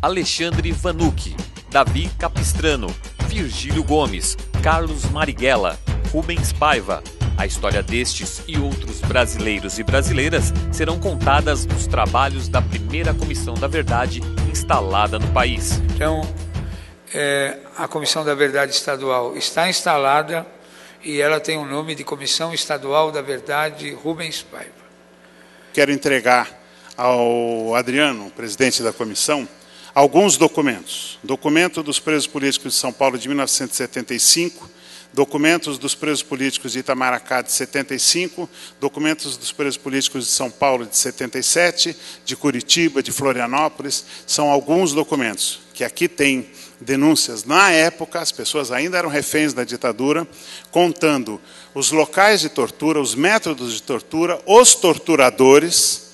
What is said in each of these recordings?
Alexandre Vanucci, Davi Capistrano, Virgílio Gomes, Carlos Marighella, Rubens Paiva. A história destes e outros brasileiros e brasileiras serão contadas nos trabalhos da primeira Comissão da Verdade instalada no país. Então, a Comissão da Verdade Estadual está instalada e ela tem o nome de Comissão Estadual da Verdade Rubens Paiva. Quero entregar ao Adriano, presidente da comissão, alguns documentos. Documento dos presos políticos de São Paulo de 1975, documentos dos presos políticos de Itamaracá de 75, documentos dos presos políticos de São Paulo de 77, de Curitiba, de Florianópolis. São alguns documentos que aqui tem denúncias. Na época, as pessoas ainda eram reféns da ditadura, contando os locais de tortura, os métodos de tortura, os torturadores,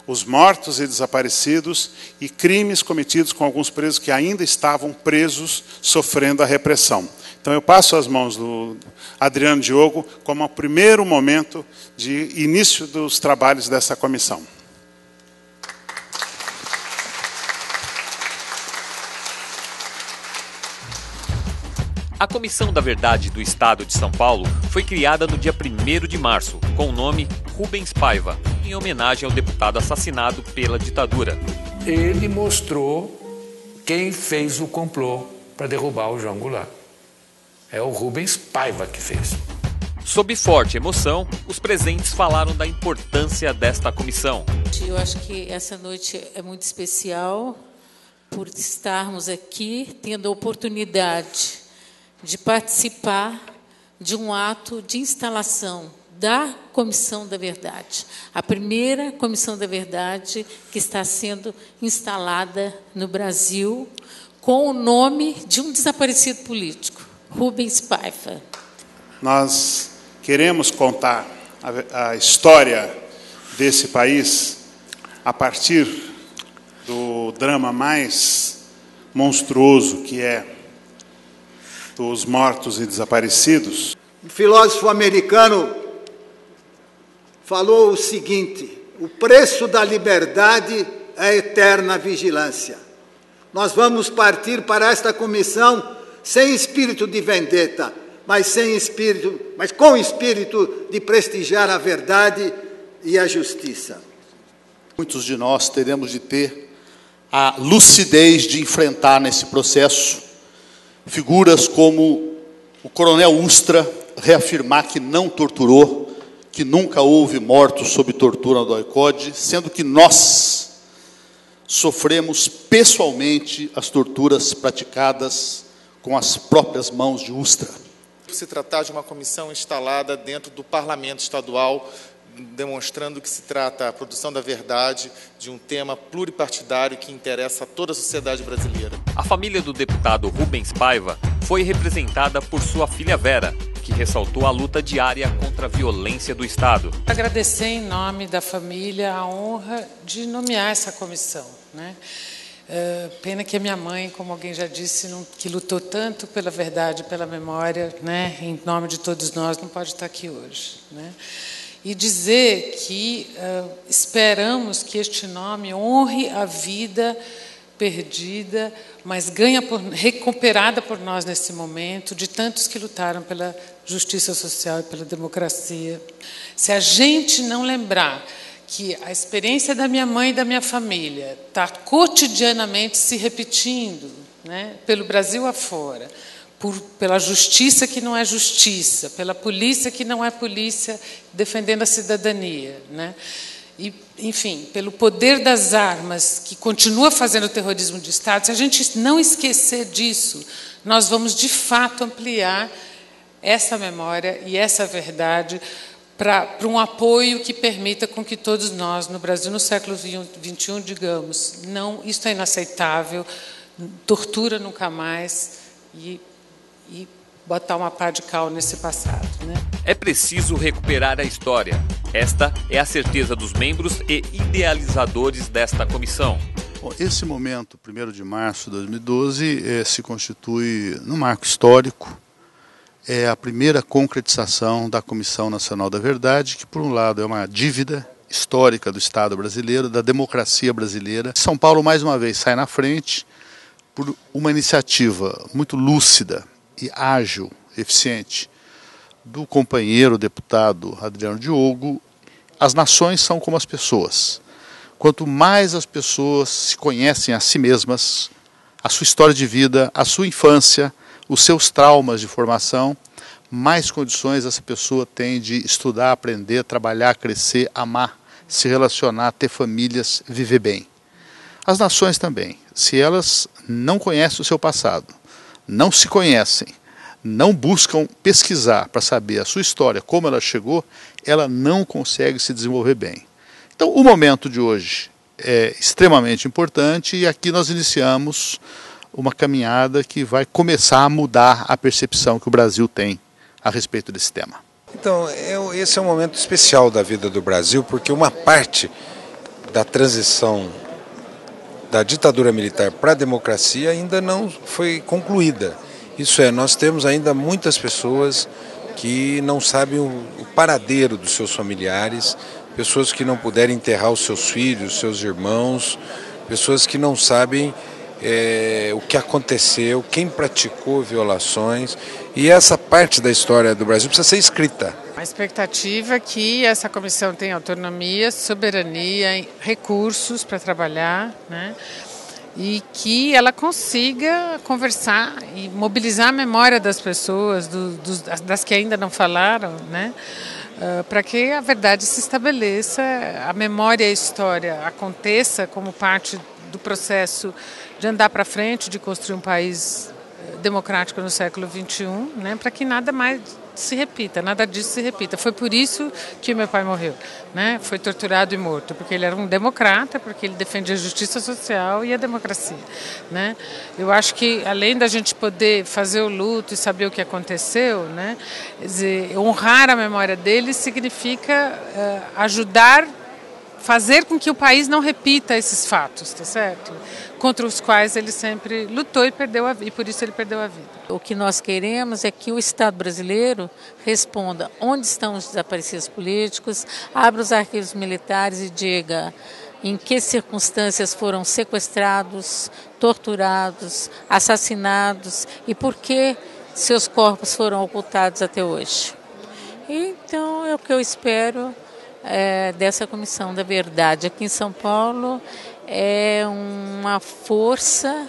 os mortos e desaparecidos e crimes cometidos com alguns presos que ainda estavam presos, sofrendo a repressão. Então, eu passo às mãos do Adriano Diogo como o primeiro momento de início dos trabalhos dessa comissão. A Comissão da Verdade do Estado de São Paulo foi criada no dia 1º de março, com o nome Rubens Paiva, em homenagem ao deputado assassinado pela ditadura. Ele mostrou quem fez o complô para derrubar o João Goulart. É o Rubens Paiva que fez. Sob forte emoção, os presentes falaram da importância desta comissão. Eu acho que essa noite é muito especial por estarmos aqui tendo a oportunidade de participar de um ato de instalação da Comissão da Verdade. A primeira Comissão da Verdade que está sendo instalada no Brasil com o nome de um desaparecido político, Rubens Paiva. Nós queremos contar a história desse país a partir do drama mais monstruoso que é dos mortos e desaparecidos. Um filósofo americano falou o seguinte: o preço da liberdade é a eterna vigilância. Nós vamos partir para esta comissão sem espírito de vendetta, mas com espírito de prestigiar a verdade e a justiça. Muitos de nós teremos de ter a lucidez de enfrentar nesse processo figuras como o coronel Ustra reafirmar que não torturou, que nunca houve mortos sob tortura no DOI-CODE, sendo que nós sofremos pessoalmente as torturas praticadas com as próprias mãos de Ustra. Se tratar de uma comissão instalada dentro do Parlamento Estadual, demonstrando que se trata a produção da verdade de um tema pluripartidário que interessa a toda a sociedade brasileira. A família do deputado Rubens Paiva foi representada por sua filha Vera, que ressaltou a luta diária contra a violência do Estado. Agradecer em nome da família a honra de nomear essa comissão, né? Pena que a minha mãe, como alguém já disse, que lutou tanto pela verdade, pela memória, né, em nome de todos nós, não pode estar aqui hoje, né? E dizer que esperamos que este nome honre a vida perdida, mas recuperada por nós nesse momento, de tantos que lutaram pela justiça social e pela democracia. Se a gente não lembrar que a experiência da minha mãe e da minha família está cotidianamente se repetindo, né, pelo Brasil afora, pela justiça que não é justiça, pela polícia que não é polícia, defendendo a cidadania, né? E, enfim, pelo poder das armas que continua fazendo o terrorismo de Estado, se a gente não esquecer disso, nós vamos, de fato, ampliar essa memória e essa verdade para um apoio que permita com que todos nós, no Brasil, no século XXI, digamos, não, isto é inaceitável, tortura nunca mais e botar uma pá de cal nesse passado, né? É preciso recuperar a história. Esta é a certeza dos membros e idealizadores desta comissão. Bom, esse momento, 1º de março de 2012, se constitui num marco histórico. É a primeira concretização da Comissão Nacional da Verdade, que, por um lado, é uma dívida histórica do Estado brasileiro, da democracia brasileira. São Paulo, mais uma vez, sai na frente por uma iniciativa muito lúcida e ágil, eficiente, do companheiro deputado Adriano Diogo. As nações são como as pessoas. Quanto mais as pessoas se conhecem a si mesmas, a sua história de vida, a sua infância, os seus traumas de formação, mais condições essa pessoa tem de estudar, aprender, trabalhar, crescer, amar, se relacionar, ter famílias, viver bem. As nações também, se elas não conhecem o seu passado, não se conhecem, não buscam pesquisar para saber a sua história, como ela chegou, ela não consegue se desenvolver bem. Então, o momento de hoje é extremamente importante e aqui nós iniciamos uma caminhada que vai começar a mudar a percepção que o Brasil tem a respeito desse tema. Então, esse é um momento especial da vida do Brasil, porque uma parte da transição da ditadura militar para a democracia ainda não foi concluída. Isso é, nós temos ainda muitas pessoas que não sabem o paradeiro dos seus familiares, pessoas que não puderam enterrar os seus filhos, os seus irmãos, pessoas que não sabem o que aconteceu, quem praticou violações, e essa parte da história do Brasil precisa ser escrita. A expectativa é que essa comissão tenha autonomia, soberania, recursos para trabalhar, né? E que ela consiga conversar e mobilizar a memória das pessoas, das que ainda não falaram, né? Para que a verdade se estabeleça, a memória e a história aconteça como parte do processo de andar para frente, de construir um país democrático no século XXI, né? Para que nada mais se repita, nada disso se repita. Foi por isso que meu pai morreu, né? Foi torturado e morto, porque ele era um democrata, porque ele defendia a justiça social e a democracia, né? Eu acho que, além da gente poder fazer o luto e saber o que aconteceu, né? Quer dizer, honrar a memória dele significa ajudar, fazer com que o país não repita esses fatos, tá certo? Contra os quais ele sempre lutou e por isso ele perdeu a vida. O que nós queremos é que o Estado brasileiro responda onde estão os desaparecidos políticos, abra os arquivos militares e diga em que circunstâncias foram sequestrados, torturados, assassinados e por que seus corpos foram ocultados até hoje. Então é o que eu espero dessa Comissão da Verdade. Aqui em São Paulo é uma força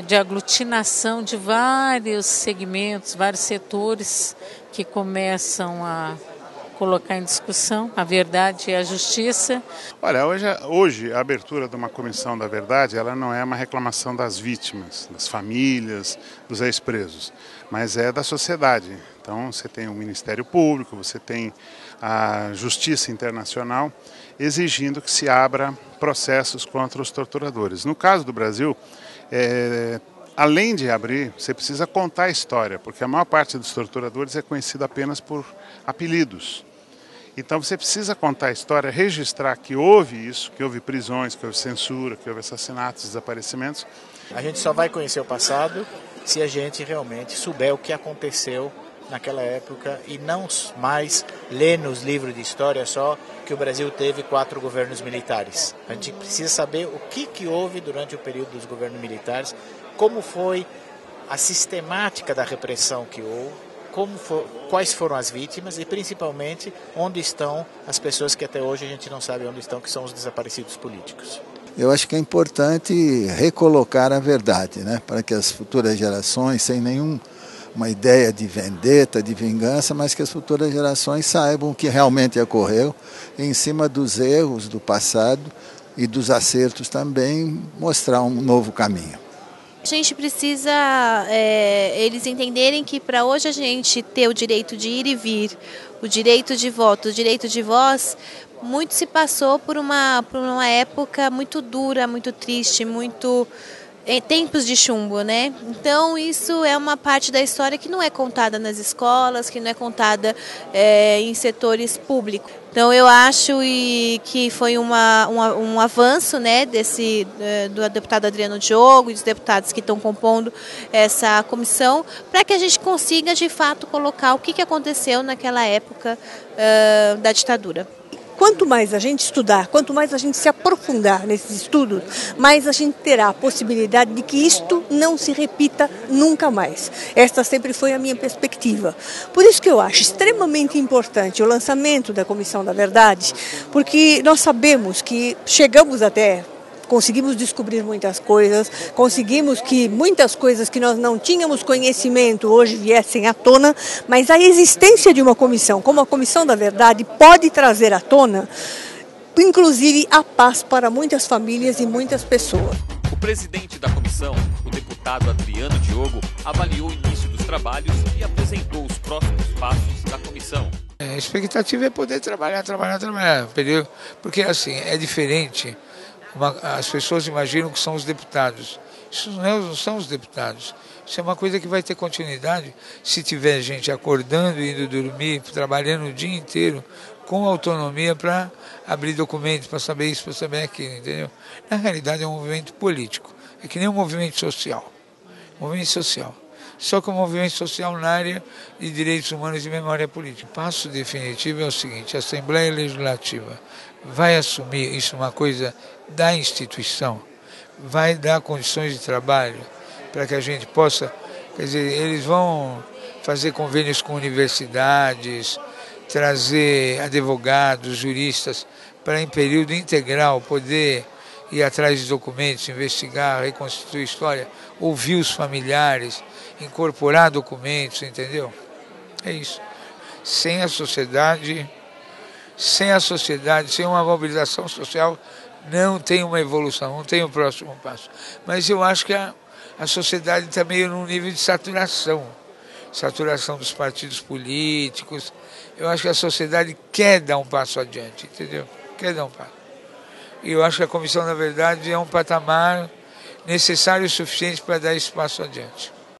de aglutinação de vários segmentos, vários setores que começam a colocar em discussão a verdade e a justiça. Olha, hoje a abertura de uma Comissão da Verdade, ela não é uma reclamação das vítimas, das famílias, dos ex-presos, mas é da sociedade. Então você tem o Ministério Público, você tem a Justiça Internacional exigindo que se abra processos contra os torturadores. No caso do Brasil, além de abrir, você precisa contar a história, porque a maior parte dos torturadores é conhecida apenas por apelidos. Então você precisa contar a história, registrar que houve isso, que houve prisões, que houve censura, que houve assassinatos, desaparecimentos. A gente só vai conhecer o passado se a gente realmente souber o que aconteceu naquela época e não mais ler nos livros de história só que o Brasil teve 4 governos militares. A gente precisa saber o que houve durante o período dos governos militares, como foi a sistemática da repressão que houve, quais foram as vítimas e principalmente onde estão as pessoas que até hoje a gente não sabe onde estão, que são os desaparecidos políticos. Eu acho que é importante recolocar a verdade, né, para que as futuras gerações, sem uma ideia de vendetta, de vingança, mas que as futuras gerações saibam o que realmente ocorreu, e em cima dos erros do passado e dos acertos também mostrar um novo caminho. A gente precisa eles entenderem que para hoje a gente ter o direito de ir e vir, o direito de voto, o direito de voz, muito se passou por uma época muito dura, muito triste, muito tempos de chumbo, né? Então isso é uma parte da história que não é contada nas escolas, que não é contada em setores públicos. Então eu acho que foi um avanço, né, do deputado Adriano Diogo e dos deputados que estão compondo essa comissão, para que a gente consiga de fato colocar o que aconteceu naquela época da ditadura. quanto mais a gente estudar, quanto mais a gente se aprofundar nesses estudos, mais a gente terá a possibilidade de que isto não se repita nunca mais. Esta sempre foi a minha perspectiva. Por isso que eu acho extremamente importante o lançamento da Comissão da Verdade, porque nós sabemos que chegamos até... Conseguimos descobrir muitas coisas, conseguimos que muitas coisas que nós não tínhamos conhecimento hoje viessem à tona, mas a existência de uma comissão, como a Comissão da Verdade, pode trazer à tona, inclusive, a paz para muitas famílias e muitas pessoas. O presidente da comissão, o deputado Adriano Diogo, avaliou o início dos trabalhos e apresentou os próximos passos da comissão. A expectativa é poder trabalhar, porque assim, é diferente. As pessoas imaginam que são os deputados. Isso não são os deputados. Isso é uma coisa que vai ter continuidade se tiver gente acordando, indo dormir, trabalhando o dia inteiro com autonomia para abrir documentos, para saber isso, para saber aquilo, entendeu? Na realidade é um movimento político. É que nem um movimento social. Movimento social. Só que um movimento social na área de direitos humanos e memória política. O passo definitivo é o seguinte: a Assembleia Legislativa vai assumir isso, uma coisa da instituição, vai dar condições de trabalho para que a gente possa, quer dizer, eles vão fazer convênios com universidades, trazer advogados, juristas, para em período integral poder ir atrás de documentos, investigar, reconstituir história, ouvir os familiares, incorporar documentos, entendeu? É isso. Sem a sociedade, sem uma mobilização social, não tem uma evolução, não tem o próximo passo. Mas eu acho que a sociedade está meio num nível de saturação dos partidos políticos. Eu acho que a sociedade quer dar um passo adiante, entendeu? Quer dar um passo. E eu acho que a Comissão, na verdade, é um patamar necessário e suficiente para dar esse passo adiante.